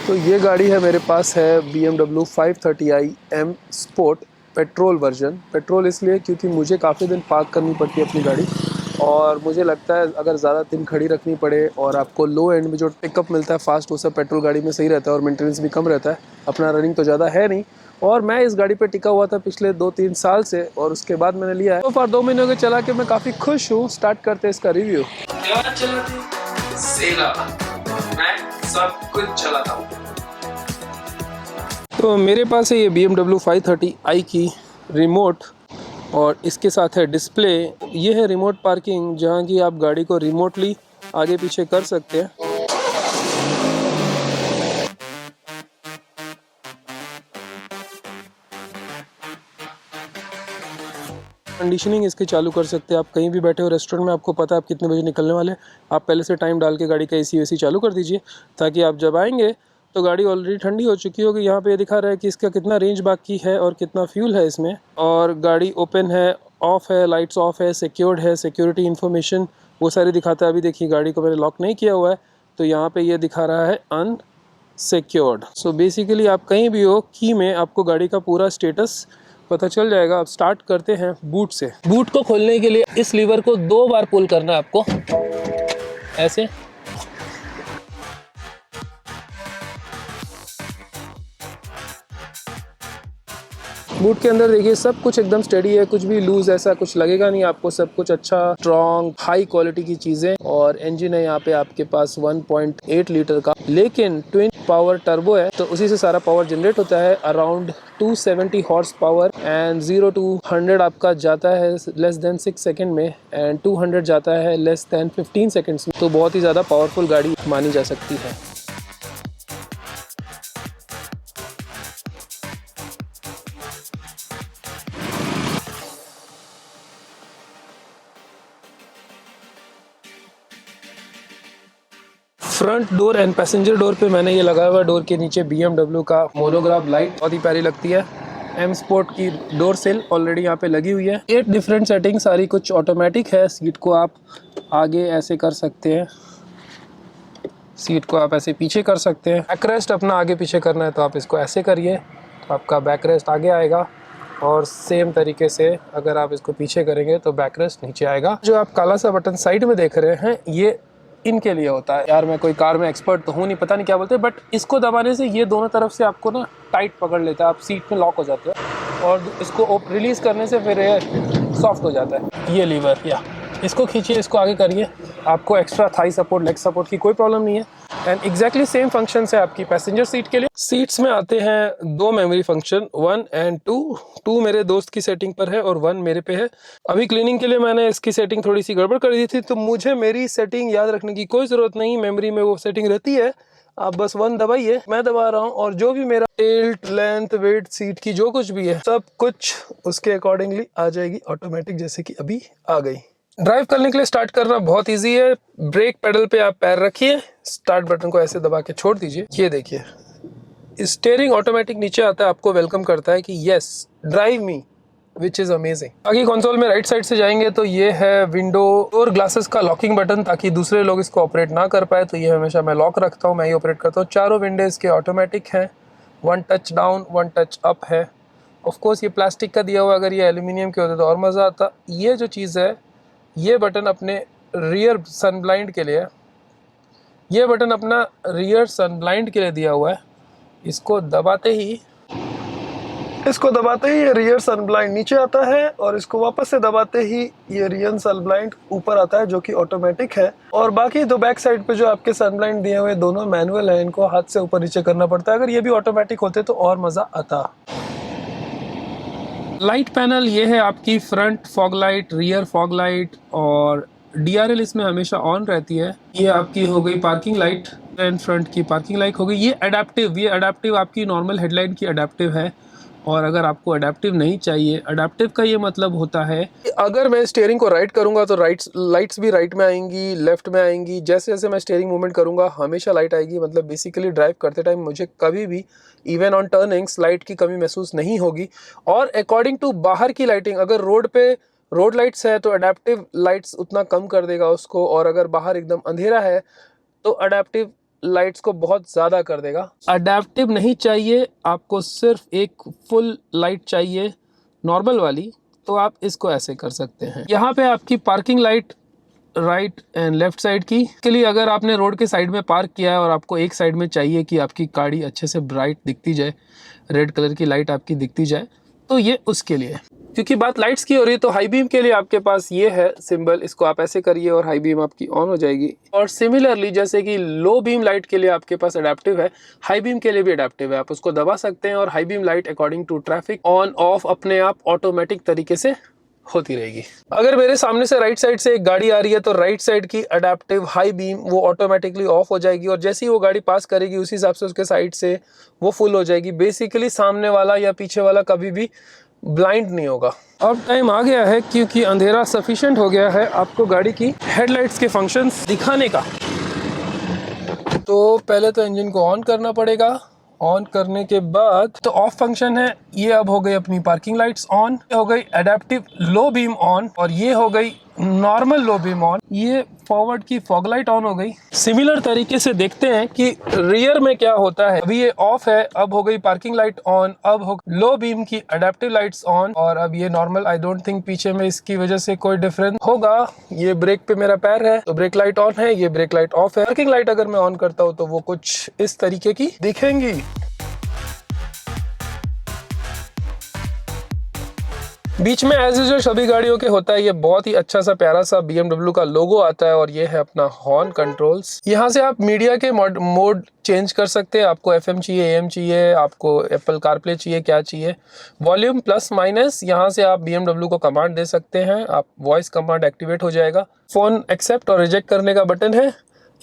तो ये गाड़ी है मेरे पास है BMW 530i M sport petrol version. Petrol इसलिए क्योंकि मुझे काफ़ी दिन पार्क करनी पड़ती है अपनी गाड़ी, और मुझे लगता है अगर ज़्यादा दिन खड़ी रखनी पड़े और आपको लो एंड में जो पिकअप मिलता है फास्ट, वो सब पेट्रोल गाड़ी में सही रहता है और मेंटेनेंस भी कम रहता है। अपना रनिंग तो ज़्यादा है नहीं, और मैं इस गाड़ी पे टिका हुआ था पिछले 2-3 साल से, और उसके बाद मैंने लिया है। तो फॉर 2 महीनों के चला के मैं काफ़ी खुश हूँ। स्टार्ट करते हैं इसका रिव्यू। मैं सब कुछ चलाता हूँ। तो मेरे पास है ये BMW 530i की रिमोट, और इसके साथ है डिस्प्ले। ये है रिमोट पार्किंग, जहाँ की आप गाड़ी को रिमोटली आगे पीछे कर सकते हैं। कंडीशनिंग इसकी चालू कर सकते हैं। आप कहीं भी बैठे हो रेस्टोरेंट में, आपको पता है आप कितने बजे निकलने वाले, आप पहले से टाइम डाल के गाड़ी का एसी वेसी चालू कर दीजिए, ताकि आप जब आएंगे तो गाड़ी ऑलरेडी ठंडी हो चुकी होगी। यहाँ पे ये दिखा रहा है कि इसका कितना रेंज बाकी है और कितना फ्यूल है इसमें, और गाड़ी ओपन है, ऑफ है, लाइट्स ऑफ है, सिक्योर्ड है, सिक्योरिटी इन्फॉर्मेशन वो सारी दिखाता है। अभी देखिए गाड़ी को मैंने लॉक नहीं किया हुआ है, तो यहाँ पे ये दिखा रहा है अनसिक्योर्ड। सो बेसिकली आप कहीं भी हो, की में आपको गाड़ी का पूरा स्टेटस पता चल जाएगा। अब स्टार्ट करते हैं बूट से। बूट को खोलने के लिए इस लीवर को 2 बार पुल करना है आपको, ऐसे। बूट के अंदर देखिए सब कुछ एकदम स्टेडी है, कुछ भी लूज ऐसा कुछ लगेगा नहीं आपको। सब कुछ अच्छा स्ट्रॉन्ग हाई क्वालिटी की चीज़ें, और इंजन है यहाँ पे आपके पास 1.8 लीटर का, लेकिन ट्विन पावर टर्बो है, तो उसी से सारा पावर जनरेट होता है। Around 270 horse power, and 0 to 100 आपका जाता है लेस देन 6 सेकेंड में, एंड 200 जाता है लेस देन 15 सेकेंड्स में। तो बहुत ही ज़्यादा पावरफुल गाड़ी मानी जा सकती है। Front door and passenger door पे मैंने ये लगाया हुआ, डोर के नीचे BMW का मोनोग्राफ लाइट, बहुत ही प्यारी लगती है। M स्पोर्ट की डोर सेल ऑलरेडी यहाँ पे लगी हुई है। 8 डिफरेंट सेटिंग, सारी कुछ ऑटोमेटिक है। सीट को आप आगे ऐसे कर सकते हैं, सीट को आप ऐसे पीछे कर सकते हैं। बैक रेस्ट अपना आगे पीछे करना है तो आप इसको ऐसे करिए, तो आपका बैक रेस्ट आगे आएगा, और सेम तरीके से अगर आप इसको पीछे करेंगे तो बैक रेस्ट नीचे आएगा। जो आप काला सा बटन साइड में देख रहे हैं, ये इनके लिए होता है। यार मैं कोई कार में एक्सपर्ट तो हूँ नहीं, पता नहीं क्या बोलते हैं, बट इसको दबाने से ये दोनों तरफ से आपको ना टाइट पकड़ लेता है, आप सीट में लॉक हो जाते हो, और इसको रिलीज करने से फिर ये सॉफ्ट हो जाता है। ये लीवर, या इसको खींचिए, इसको आगे करिए, आपको extra Thai support, leg support की कोई प्रॉब्लम नहीं है। एंड एग्जैक्टली सेम फंक्शन है आपकी पैसेंजर सीट के लिए। सीट्स में आते हैं 2 मेमोरी फंक्शन, 1 and 2। 2 मेरे दोस्त की सेटिंग पर है और 1 मेरे पे है। अभी क्लीनिंग के लिए मैंने इसकी सेटिंग थोड़ी सी गड़बड़ कर दी थी, तो मुझे मेरी सेटिंग याद रखने की कोई ज़रूरत नहीं, मेमोरी में वो सेटिंग रहती है। आप बस 1 दबाइए, मैं दबा रहा हूँ, और जो भी मेरा टिल्ट, लेंथ, वेट सीट की जो कुछ भी है, सब कुछ उसके अकॉर्डिंगली आ जाएगी ऑटोमेटिक, जैसे कि अभी आ गई। ड्राइव करने के लिए स्टार्ट करना बहुत इजी है। ब्रेक पेडल पे आप पैर रखिए, स्टार्ट बटन को ऐसे दबा के छोड़ दीजिए। ये देखिए स्टीयरिंग ऑटोमेटिक नीचे आता है, आपको वेलकम करता है कि yes drive me, which is amazing. आगे कंसोल में राइट साइड से जाएंगे तो ये है विंडो डोर ग्लासेस का लॉकिंग बटन, ताकि दूसरे लोग इसको ऑपरेट ना कर पाए, तो ये हमेशा मैं लॉक रखता हूँ, मैं ही ऑपरेट करता हूँ। चारों विंडोज के ऑटोमेटिक हैं, 1 टच डाउन 1 टच अप है। ऑफकोर्स ये प्लास्टिक का दिया हुआ, अगर ये एल्यूमिनियम के होते तो और मज़ा आता। ये जो चीज़ है, ये बटन अपने रियर सनब्लाइंड के लिए, ये बटन अपना रियर सनब्लाइंड के लिए दिया हुआ है। इसको दबाते ही ये रियर सनब्लाइंड नीचे आता है, और इसको वापस से दबाते ही ये रियर सनब्लाइंड ऊपर आता है, जो कि ऑटोमेटिक है। और बाकी दो बैक साइड पे जो आपके सनब्लाइंड दिए हुए दोनों मैनुअल है, इनको हाथ से ऊपर नीचे करना पड़ता है। अगर ये भी ऑटोमेटिक होते तो और मज़ा आता। लाइट पैनल ये है आपकी front fog light, rear fog light, और DRL इसमें हमेशा ऑन रहती है। ये आपकी हो गई पार्किंग लाइट, एंड फ्रंट की पार्किंग लाइट हो गई। ये अडेप्टिव आपकी नॉर्मल हेडलाइट की अडेप्टिव है, और अगर आपको अडेप्टिव नहीं चाहिए, अडेप्टिव का ये मतलब होता है कि अगर मैं स्टीयरिंग को राइट करूंगा तो लाइट्स भी राइट में आएंगी, लेफ्ट में आएंगी। जैसे जैसे मैं स्टीयरिंग मूवमेंट करूंगा हमेशा लाइट आएगी। मतलब बेसिकली ड्राइव करते टाइम मुझे कभी भी इवन ऑन टर्निंग्स लाइट की कमी महसूस नहीं होगी। और अकॉर्डिंग टू बाहर की लाइटिंग, अगर रोड पे रोड लाइट्स है तो अडेप्टिव लाइट्स उतना कम कर देगा उसको, और अगर बाहर एकदम अंधेरा है तो अडेप्टिव लाइट्स को बहुत ज़्यादा कर देगा। अडेप्टिव नहीं चाहिए आपको, सिर्फ एक फुल लाइट चाहिए नॉर्मल वाली, तो आप इसको ऐसे कर सकते हैं। यहाँ पे आपकी parking light right and left side की के लिए, अगर आपने रोड के साइड में पार्क किया है और आपको एक साइड में चाहिए कि आपकी गाड़ी अच्छे से ब्राइट दिखती जाए, रेड कलर की लाइट आपकी दिखती जाए, तो ये उसके लिए। क्योंकि बात लाइट्स की हो रही है तो हाई बीम के लिए आपके पास ये है सिंबल, इसको आप ऐसे करिए और हाई बीम आपकी ऑन हो जाएगी। और सिमिलरली जैसे कि लो बीम लाइट के लिए आपके पास अडेप्टिव है, हाई बीम के लिए भी अडेप्टिव है। आप उसको दबा सकते हैं और high beam light according to traffic on off अपने आप ऑटोमेटिक तरीके से होती रहेगी। अगर मेरे सामने से राइट साइड से एक गाड़ी आ रही है तो राइट साइड की अडेप्टिव हाई बीम वो ऑटोमेटिकली ऑफ हो जाएगी और जैसे ही वो गाड़ी पास करेगी उसी हिसाब से उसके साइड से वो फुल हो जाएगी। बेसिकली सामने वाला या पीछे वाला कभी भी ब्लाइंड नहीं होगा। अब टाइम आ गया है, क्योंकि अंधेरा सफिशिएंट हो गया है, आपको गाड़ी की हेडलाइट्स के फंक्शंस दिखाने का। तो पहले तो इंजन को ऑन करना पड़ेगा। ऑन करने के बाद तो ऑफ फंक्शन है, ये अब हो गई अपनी पार्किंग लाइट्स ऑन, ये हो गई एडेप्टिव लो बीम ऑन और ये हो गई नॉर्मल लो बीम ऑन। ये फॉरवर्ड की फॉग लाइट ऑन हो गई। सिमिलर तरीके से देखते हैं कि रियर में क्या होता है। अभी ये ऑफ है, अब हो गई पार्किंग लाइट ऑन, अब हो लो बीम की एडेप्टिव लाइट्स ऑन और अब ये नॉर्मल। आई डोंट थिंक पीछे में इसकी वजह से कोई डिफरेंस होगा। ये ब्रेक पे मेरा पैर है तो ब्रेक लाइट ऑन है, ये ब्रेक लाइट ऑफ है। पार्किंग लाइट अगर मैं ऑन करता हूँ तो वो कुछ इस तरीके की दिखेंगी। बीच में एज यूजुअल सभी गाड़ियों के होता है, ये बहुत ही अच्छा सा प्यारा सा BMW का लोगो आता है और ये है अपना हॉर्न कंट्रोल्स। यहाँ से आप मीडिया के मोड चेंज कर सकते हैं। आपको FM चाहिए, AM चाहिए, आपको एप्पल कारप्ले चाहिए, क्या चाहिए, वॉल्यूम प्लस माइनस, यहाँ से आप BMW को कमांड दे सकते हैं। आप वॉइस कमांड एक्टिवेट हो जाएगा। फोन एक्सेप्ट और रिजेक्ट करने का बटन है।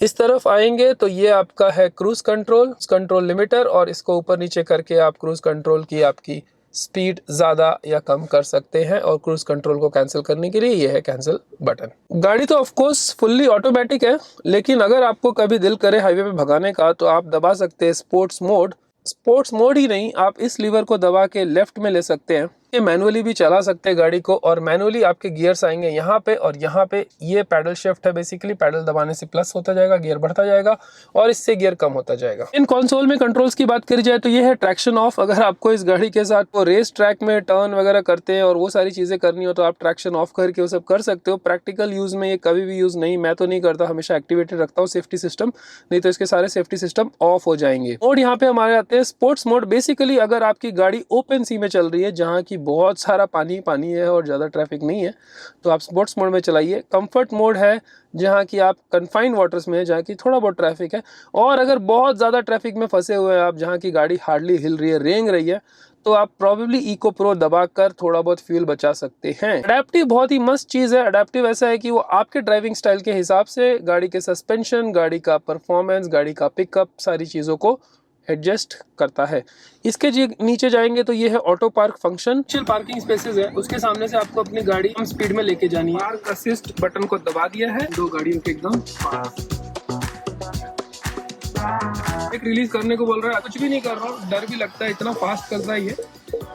इस तरफ आएंगे तो ये आपका है क्रूज कंट्रोल लिमिटर और इसको ऊपर नीचे करके आप क्रूज कंट्रोल की आपकी स्पीड ज़्यादा या कम कर सकते हैं और क्रूज कंट्रोल को कैंसिल करने के लिए ये है कैंसिल बटन। गाड़ी तो ऑफ कोर्स फुल्ली ऑटोमेटिक है, लेकिन अगर आपको कभी दिल करे हाईवे पे भगाने का तो आप दबा सकते हैं स्पोर्ट्स मोड ही नहीं, आप इस लीवर को दबा के लेफ्ट में ले सकते हैं। ये मैनुअली भी चला सकते हैं गाड़ी को और मैनुअली आपके गियर्स आएंगे यहाँ पे और यहाँ पे। ये पैडल शिफ्ट है, बेसिकली पैडल दबाने से प्लस होता जाएगा, गियर बढ़ता जाएगा और इससे गियर कम होता जाएगा। इन कंसोल में कंट्रोल्स की बात करी जाए तो ये है ट्रैक्शन ऑफ। अगर आपको इस गाड़ी के साथ वो रेस ट्रैक में टर्न वगैरह करते हैं और वो सारी चीजें करनी हो तो आप ट्रैक्शन ऑफ करके वो सब कर सकते हो। प्रैक्टिकल यूज में ये कभी भी यूज नहीं, मैं तो नहीं करता, हमेशा एक्टिवेटेड रखता हूँ सेफ्टी सिस्टम, नहीं तो इसके सारे सेफ्टी सिस्टम ऑफ हो जाएंगे। मोड यहाँ पे हमारे आते हैं स्पोर्ट्स मोड। बेसिकली अगर आपकी गाड़ी ओपन सी में चल रही है जहाँ की बहुत सारा पानी है और ज़्यादा ट्रैफिक नहीं है तो आप स्पोर्ट्स मोड में चलाइए। कंफर्ट मोड है जहाँ की आप कन्फाइंड वाटर्स में है, जहाँ की थोड़ा बहुत ट्रैफिक है। और अगर बहुत ज़्यादा ट्रैफिक में फंसे हुए हैं आप, जहाँ की गाड़ी हार्डली हिल रही है, रेंग रही है, तो आप प्रॉबेबली इको प्रो दबाकर थोड़ा बहुत फ्यूल बचा सकते हैं। अडेप्टिव बहुत ही मस्त चीज़ है। अडेप्टिव ऐसा है कि वो आपके ड्राइविंग स्टाइल के हिसाब से गाड़ी के सस्पेंशन, गाड़ी का परफॉर्मेंस, गाड़ी का पिकअप, सारी चीज़ों को एडजस्ट करता है। इसके नीचे जाएंगे तो ये है auto park function. Parking spaces है, उसके सामने से आपको अपनी गाड़ी कम स्पीड में लेके जानी है। पार्क असिस्ट बटन को दबा दिया है, दो गाड़ियों के एकदम पास। एक रिलीज करने को बोल रहा है, कुछ भी नहीं कर रहा हूँ, डर भी लगता है, इतना फास्ट करता है ये,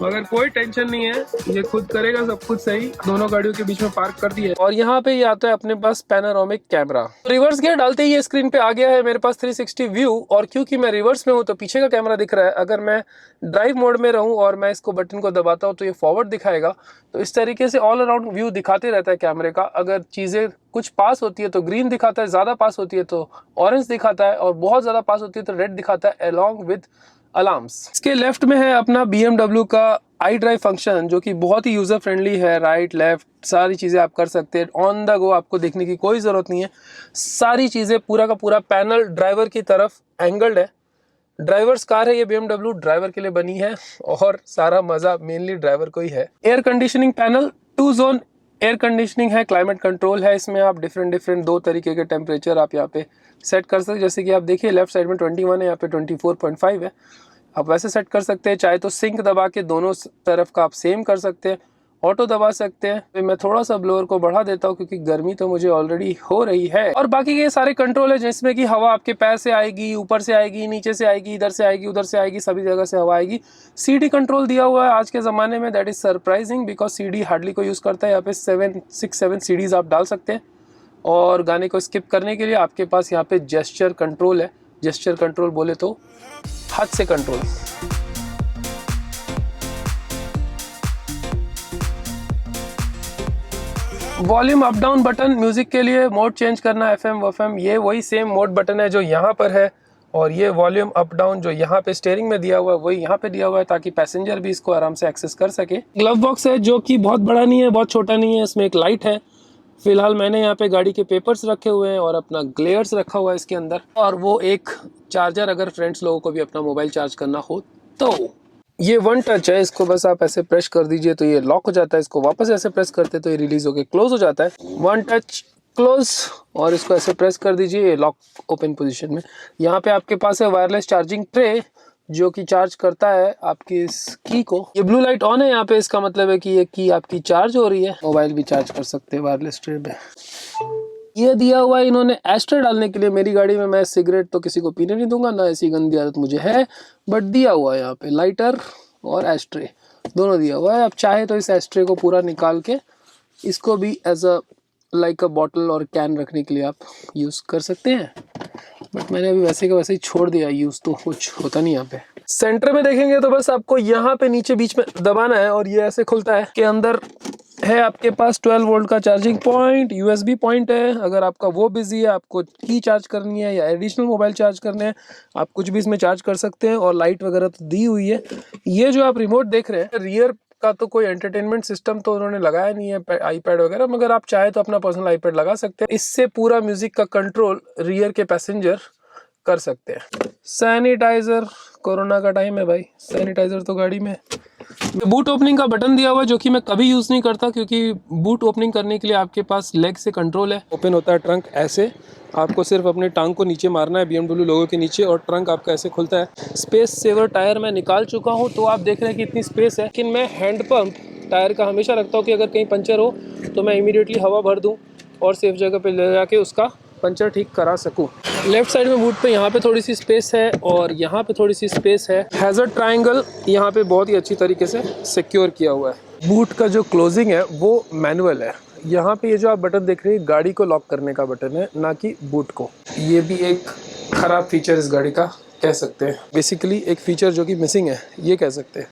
मगर कोई टेंशन नहीं है, ये खुद करेगा सब कुछ सही। दोनों गाड़ियों के बीच में पार्क कर दिया है और यहाँ पे ये आता है अपने पास पैनोरामिक कैमरा। रिवर्स गियर डालते ही ये स्क्रीन पे आ गया है मेरे पास 360 व्यू और क्योंकि मैं रिवर्स में हूँ तो पीछे का कैमरा दिख रहा है। अगर मैं ड्राइव मोड में रहूँ और मैं इसको बटन को दबाता हूँ तो ये फॉरवर्ड दिखाएगा। तो इस तरीके से ऑल अराउंड व्यू दिखाते रहता है कैमरे का। अगर चीज़ें कुछ पास होती है तो ग्रीन दिखाता है, ज़्यादा पास होती है तो ऑरेंज दिखाता है और बहुत ज़्यादा पास होती है तो रेड दिखाता है अलॉन्ग विद अलार्म्स। इसके लेफ्ट में है अपना BMW का आई ड्राइव फंक्शन जो कि बहुत ही यूजर फ्रेंडली है। राइट लेफ्ट सारी चीज़ें आप कर सकते हैं, ऑन द गो आपको देखने की कोई ज़रूरत नहीं है। सारी चीज़ें पूरा का पूरा पैनल ड्राइवर की तरफ एंगल्ड है। ड्राइवर्स कार है ये BMW, ड्राइवर के लिए बनी है और सारा मज़ा मेनली ड्राइवर को ही है। Air conditioning panel 2 zone air conditioning है, क्लाइमेट कंट्रोल है। इसमें आप डिफरेंट दो तरीके के टेम्परेचर आप यहाँ पे सेट कर सकते हैं। जैसे कि आप देखिए लेफ्ट साइड में 21 है, यहाँ पे 24.5 है। आप वैसे सेट कर सकते हैं, चाहे तो सिंक दबा के दोनों तरफ का आप सेम कर सकते हैं, ऑटो दबा सकते हैं। मैं थोड़ा सा ब्लोअर को बढ़ा देता हूँ क्योंकि गर्मी तो मुझे ऑलरेडी हो रही है। और बाकी के सारे कंट्रोल है जिसमें कि हवा आपके पैर से आएगी, ऊपर से आएगी, नीचे से आएगी, इधर से आएगी, उधर से आएगी, सभी जगह से हवा आएगी। CD कंट्रोल दिया हुआ है आज के ज़माने में, that is surprising because CD hardly कोई यूज़ करता है। यहाँ पे 6-7 CDs आप डाल सकते हैं और गाने को स्किप करने के लिए आपके पास यहाँ पे जेस्चर कंट्रोल है जेस्चर कंट्रोल बोले तो हाथ से control. Volume up down button, music के लिए मोड चेंज करना, एफएम वफएम, ये वही सेम मोड बटन है जो यहाँ पर है। और ये वॉल्यूम अप डाउन जो यहाँ पे स्टीयरिंग में दिया हुआ है वही यहाँ पे दिया हुआ है, ताकि पैसेंजर भी इसको आराम से एक्सेस कर सके। ग्लव बॉक्स है जो कि बहुत बड़ा नहीं है, बहुत छोटा नहीं है। इसमें एक लाइट है। फिलहाल मैंने यहाँ पे गाड़ी के पेपर्स रखे हुए हैं और अपना ग्लेयर्स रखा हुआ है इसके अंदर, और वो एक चार्जर, अगर फ्रेंड्स लोगों को भी अपना मोबाइल चार्ज करना हो तो। ये वन टच है, इसको बस आप ऐसे प्रेस कर दीजिए तो ये लॉक हो जाता है, इसको वापस ऐसे प्रेस करते तो ये रिलीज होकर क्लोज हो जाता है। वन टच क्लोज, और इसको ऐसे प्रेस कर दीजिए, ये लॉक ओपन पोजीशन में। यहाँ पे आपके पास है वायरलेस चार्जिंग ट्रे जो कि चार्ज करता है आपकी इस की को। ये ब्लू लाइट ऑन है यहाँ पे, इसका मतलब है कि ये की आपकी चार्ज हो रही है। मोबाइल भी चार्ज कर सकते हैं वायरलेस ट्रे पे। ये दिया हुआ है इन्होंने एस्ट्रे डालने के लिए। मेरी गाड़ी में मैं सिगरेट तो किसी को पीने नहीं दूंगा, ना ऐसी गंदी आदत मुझे है, बट दिया हुआ है यहाँ पे लाइटर और एस्ट्रे दोनों दिया हुआ है। आप चाहे तो इस एस्ट्रे को पूरा निकाल के इसको भी as a like a bottle और कैन रखने के लिए आप यूज़ कर सकते हैं, बट मैंने अभी वैसे का वैसे ही छोड़ दिया यूज़, तो कुछ होता नहीं यहाँ पे। सेंटर में देखेंगे तो बस आपको यहाँ पे नीचे बीच में दबाना है और ये ऐसे खुलता है। के अंदर है आपके पास 12 वोल्ट का चार्जिंग पॉइंट, यूएसबी पॉइंट है। अगर आपका वो बिजी है, आपको की चार्ज करनी है या एडिशनल मोबाइल चार्ज करने हैं, आप कुछ भी इसमें चार्ज कर सकते हैं। और लाइट वगैरह तो दी हुई है। ये जो आप रिमोट देख रहे हैं, रियर का तो कोई एंटरटेनमेंट सिस्टम तो उन्होंने लगाया नहीं है, आईपैड वगैरह, मगर आप चाहे तो अपना पर्सनल आईपैड लगा सकते हैं। इससे पूरा म्यूजिक का कंट्रोल रियर के पैसेंजर कर सकते हैं। सैनिटाइजर, कोरोना का टाइम है भाई, सैनिटाइजर तो गाड़ी में। बूट ओपनिंग का बटन दिया हुआ है जो कि मैं कभी यूज़ नहीं करता, क्योंकि बूट ओपनिंग करने के लिए आपके पास लेग से कंट्रोल है। ओपन होता है ट्रंक ऐसे, आपको सिर्फ अपने टांग को नीचे मारना है BMW लोगो के नीचे और ट्रंक आपका ऐसे खुलता है। स्पेस सेवर टायर मैं निकाल चुका हूँ, तो आप देख रहे हैं कि इतनी स्पेस है। लेकिन मैं हैंड पंप टायर का हमेशा रखता हूँ कि अगर कहीं पंचर हो तो मैं इमीडिएटली हवा भर दूँ और सेफ जगह पर ले जाके उसका पंचर ठीक करा सकूँ। लेफ्ट साइड में बूट पे यहाँ पे थोड़ी सी स्पेस है और यहाँ पे थोड़ी सी स्पेस है। हैजर्ड ट्रायंगल यहाँ पे बहुत ही अच्छी तरीके से सिक्योर किया हुआ है। बूट का जो क्लोजिंग है वो मैनुअल है। यहाँ पे ये जो आप बटन देख रहे हैं, गाड़ी को लॉक करने का बटन है, ना कि बूट को। ये भी एक खराब फीचर इस गाड़ी का कह सकते हैं, बेसिकली एक फीचर जो कि मिसिंग है ये कह सकते हैं।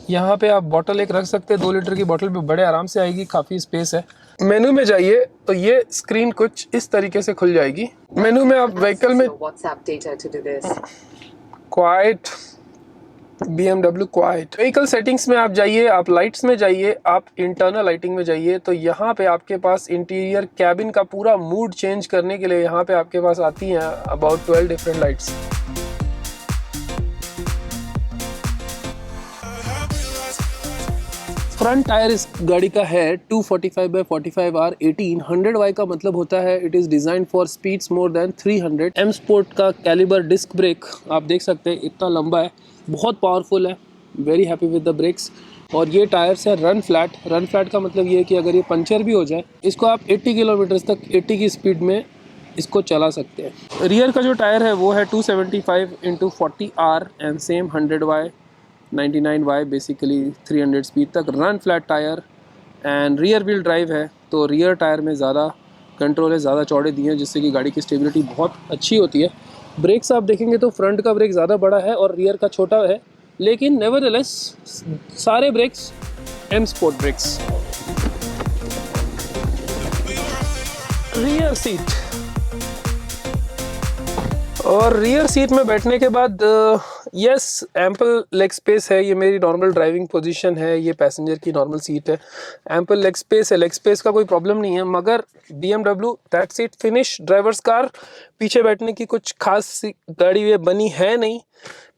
यहाँ पे आप बॉटल एक रख सकते हैं, 2 लीटर की बॉटल भी बड़े आराम से आएगी, काफ़ी स्पेस है। मेनू में जाइए तो ये स्क्रीन कुछ इस तरीके से खुल जाएगी। मेनू में आप व्हीकल में quite, BMW quite, vehicle settings में आप जाइए, आप लाइट्स में जाइए, आप इंटरनल लाइटिंग में जाइए, तो यहाँ पे आपके पास इंटीरियर कैबिन का पूरा मूड चेंज करने के लिए यहाँ पे आपके पास आती हैं about 12 different lights. Front tyre इस गाड़ी का है 245/45R 18 100Y का मतलब होता है it is design for speeds more than 300। M sport का कैलिबर डिस्क ब्रेक आप देख सकते हैं, इतना लंबा है, बहुत पावरफुल है। Very happy with the brakes. और ये टायर्स है रन फ्लैट। रन फ्लैट का मतलब ये है कि अगर ये पंचर भी हो जाए, इसको आप 80 किलोमीटर तक 80 की स्पीड में इसको चला सकते हैं। रियर का जो टायर है वो है 275/40R and same 100Y 99Y basically 300 स्पीड तक। Run flat tyre and rear wheel drive है, तो रियर टायर में ज़्यादा कंट्रोल है, ज़्यादा चौड़े दिए हैं, जिससे कि गाड़ी की स्टेबिलिटी बहुत अच्छी होती है। ब्रेक्स आप देखेंगे तो फ्रंट का ब्रेक ज़्यादा बड़ा है और रियर का छोटा है, लेकिन नेवरदलेस सारे brakes M sport brakes. Rear seat, और रियर सीट में बैठने के बाद यस एम्पल लेग स्पेस है। ये मेरी नॉर्मल ड्राइविंग पोजीशन है, ये पैसेंजर की नॉर्मल सीट है। एम्पल लेग स्पेस है, लेग स्पेस का कोई प्रॉब्लम नहीं है, मगर BMW that seat finish drivers car. पीछे बैठने की कुछ खास गाड़ी ये बनी है नहीं।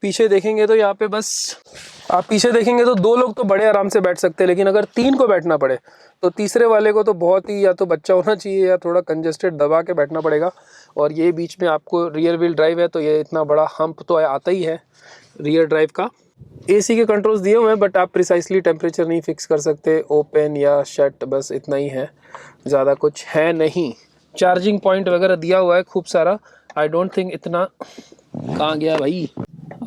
पीछे देखेंगे तो यहाँ पे बस आप पीछे देखेंगे तो 2 लोग तो बड़े आराम से बैठ सकते हैं, लेकिन अगर 3 को बैठना पड़े तो तीसरे वाले को तो बहुत ही या तो बच्चा होना चाहिए या थोड़ा कंजेस्टेड दबा के बैठना पड़ेगा। और ये बीच में आपको रियर व्हील ड्राइव है, तो ये इतना बड़ा हम्प तो आता ही है रियर ड्राइव का। AC के कंट्रोल्स दिए हुए हैं, बट आप प्रिसाइसली टेम्परेचर नहीं फिक्स कर सकते, ओपन या शट, बस इतना ही है, ज़्यादा कुछ है नहीं। चार्जिंग पॉइंट वगैरह दिया हुआ है खूब सारा। आई डोंट थिंक इतना, कहाँ गया भाई,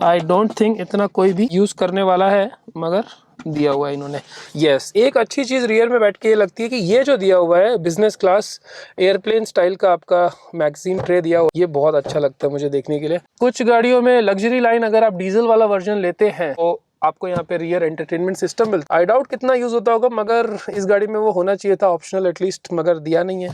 आई डोंट थिंक इतना कोई भी यूज़ करने वाला है, मगर दिया हुआ है इन्होंने। यस, एक अच्छी चीज़ रियर में बैठ के ये लगती है कि ये जो दिया हुआ है बिजनेस क्लास एयरप्लेन स्टाइल का आपका मैगजीन ट्रे दिया हुआ, ये बहुत अच्छा लगता है मुझे देखने के लिए। कुछ गाड़ियों में लग्जरी लाइन अगर आप डीजल वाला वर्जन लेते हैं तो आपको यहाँ पे रियर एंटरटेनमेंट सिस्टम मिलता है। आई डाउट कितना यूज होता होगा, मगर इस गाड़ी में वो होना चाहिए था ऑप्शनल एटलीस्ट, मगर दिया नहीं है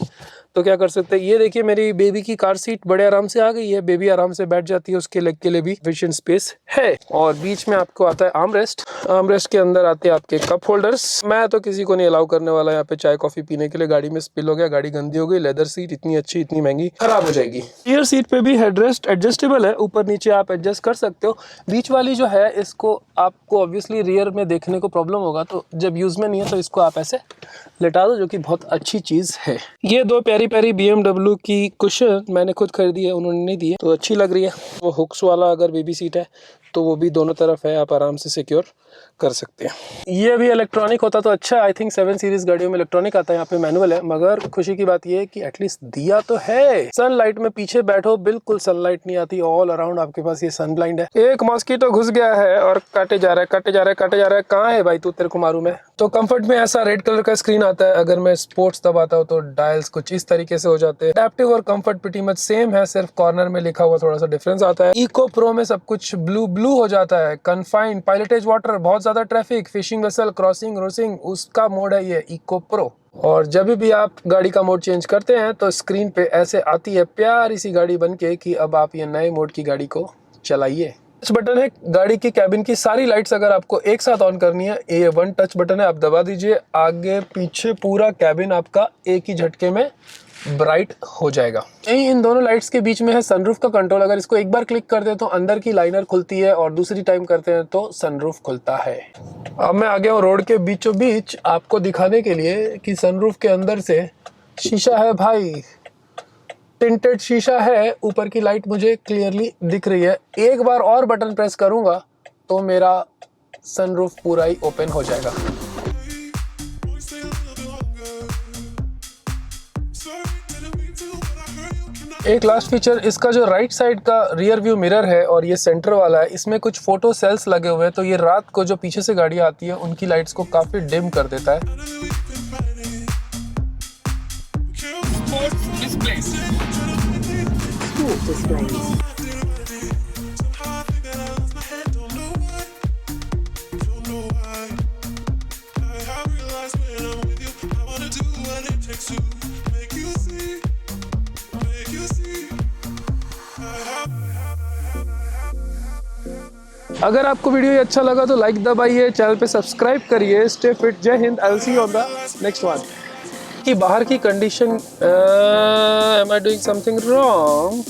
तो क्या कर सकते हैं। ये देखिए मेरी बेबी की कार सीट बड़े आराम से आ गई है, बेबी आराम से बैठ जाती है, उसके लेग के लिए भी एफिशिएंट स्पेस है। और बीच में आपको आता है आर्मरेस्ट, आर्मरेस्ट के अंदर आते हैं आपके कप होल्डर्स। मैं तो किसी को नहीं अलाउ करने वाला यहाँ पे चाय कॉफी पीने के लिए, गाड़ी में स्पिल हो गया, गाड़ी गंदी हो गई, लेदर सीट इतनी अच्छी इतनी महंगी खराब हो जाएगी। रियर सीट पे भी हेडरेस्ट एडजस्टेबल है, ऊपर नीचे आप एडजस्ट कर सकते हो। बीच वाली जो है इसको आपको ऑब्वियसली रियर में देखने को प्रॉब्लम होगा, तो जब यूज में नहीं है तो इसको आप ऐसे लेटा दो, जो कि बहुत अच्छी चीज है। ये दो प्यारी प्यारी BMW की कुशन मैंने खुद खरीदी है, उन्होंने नहीं दी है, तो अच्छी लग रही है। वो हुक्स वाला अगर बेबी सीट है तो वो भी दोनों तरफ है, आप आराम से सिक्योर कर सकते हैं। ये भी इलेक्ट्रॉनिक होता तो अच्छा, आई थिंक 7 सीरीज गाड़ियों में इलेक्ट्रॉनिक आता है, यहाँ पे मैनुअल है। मगर खुशी की बात ये है कि एटलीस्ट दिया तो है। सनलाइट में पीछे बैठो, बिल्कुल सनलाइट नहीं आती, ऑल अराउंड आपके पास ये सन ब्लाइंड है। एक मॉस्किटो घुस गया है और काटे जा रहा है, काटे जा रहा है, काटे जा रहा है। कहाँ है भाई तू, तेरे को मारू मैं। तो कंफर्ट में ऐसा रेड कलर का स्क्रीन आता है, अगर मैं स्पोर्ट्स दबाता हूँ तो डायल्स कुछ इस तरीके से हो जाते हैं। एडेप्टिव और कंफर्ट प्रीटी मच सेम है, सिर्फ कॉर्नर में लिखा हुआ थोड़ा सा डिफरेंस आता है। इको प्रो में सब कुछ ब्लू ब्लू हो जाता है। कन्फाइंड, पायलटेज वाटर, बहुत ज्यादा ट्रैफिक, फिशिंग वेसल, क्रॉसिंग, रोसिंग, उसका मोड है ये इको प्रो। और जब भी आप गाड़ी का मोड चेंज करते हैं तो स्क्रीन पे ऐसे आती है प्यारी सी गाड़ी बनके कि अब आप ये नए मोड की गाड़ी को चलाइए। टच बटन है, गाड़ी की कैबिन की सारी लाइट्स अगर आपको एक साथ ऑन करनी है, ये 1 टच बटन है, आप दबा दीजिए, आगे पीछे पूरा कैबिन आपका एक ही झटके में ब्राइट हो जाएगा। यही इन दोनों लाइट्स के बीच में है सनरूफ का कंट्रोल। अगर इसको एक बार क्लिक करते हैं तो अंदर की लाइनर खुलती है और दूसरी टाइम करते हैं तो सनरूफ खुलता है। अब मैं आ गया हूँ रोड के बीचों बीच आपको दिखाने के लिए कि सनरूफ के अंदर से शीशा है भाई, टिंटेड शीशा है, ऊपर की लाइट मुझे क्लियरली दिख रही है। एक बार और बटन प्रेस करूंगा तो मेरा सनरूफ पूरा ही ओपन हो जाएगा। एक लास्ट फीचर, इसका जो राइट साइड का रियर व्यू मिरर है और ये सेंटर वाला है, इसमें कुछ फोटो सेल्स लगे हुए हैं, तो ये रात को जो पीछे से गाड़ी आती है उनकी लाइट्स को काफी डिम कर देता है। अगर आपको वीडियो ये अच्छा लगा तो लाइक दबाइए, चैनल पे सब्सक्राइब करिए। स्टे फिट, जय हिंद, I will see you on the next one. कि बाहर की condition, am I doing something wrong?